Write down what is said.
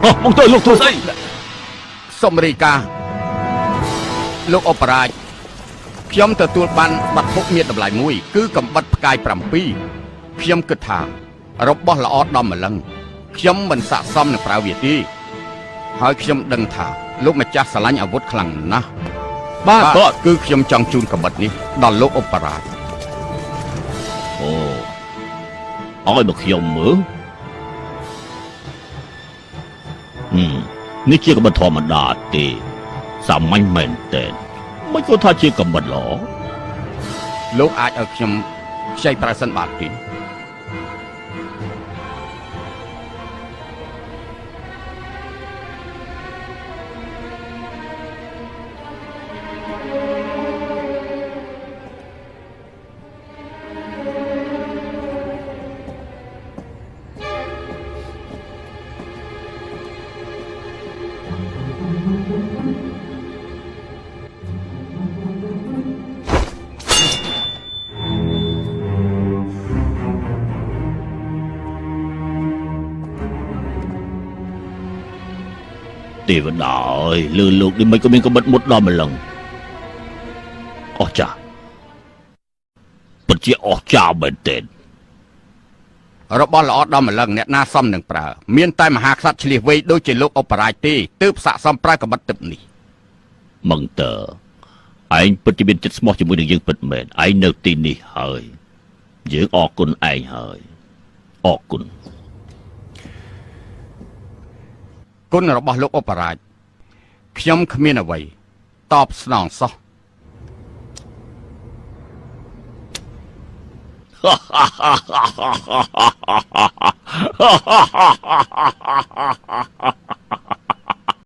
មកទៅលោកទូស្អីសូមរាយការណ៍លោកអបរាជខ្ញុំទទួលបានបាត់ពុកមានតម្លៃមួយគឺកំបិតផ្កាយ7ខ្ញុំគិតថារបស់ល្អដល់ម្លឹងខ្ញុំមិនស័ក្តិសមនឹងប្រើវាទេហើយខ្ញុំដឹងថាលោកម្ចាស់ស្រឡាញ់អាវុធខ្លាំងណាស់បាទគឺខ្ញុំចង់ជូនកំបិតនេះដល់លោកអបរាជអូឲ្យមកខ្ញុំមើលនេះជាកំបិតធម្មតាទេសាមញ្ញមែនទែនមិនគួរថាជាកំបិតល្អលោកអាចឲ្យខ្ញុំខ្ចីប្រើសិនបាទទេទេវតាអើយលើលោកនេះមិនក៏មានកំបិតមុតដល់ម្លឹងអស់ចាពិតជាអស់ចាមែនទែនរបស់ល្អដល់ម្លឹងអ្នកណាសមនឹងប្រើមានតែមហាក្សត្រឆ្លៀសវៃដូចជាលោកអបរាជទេទើបស័ក្តិសមប្រើកំបិតទឹកនេះមង្ទើឯងពិតជាមានចិត្តស្មោះជាមួយនឹងយើងពិតមែនឯងនៅទីនេះហើយយើងអរគុណឯងហើយអរគុណគុណរបស់លោកអបរាជខ្ញុំគ្មានអ្វីតបស្នងសោះ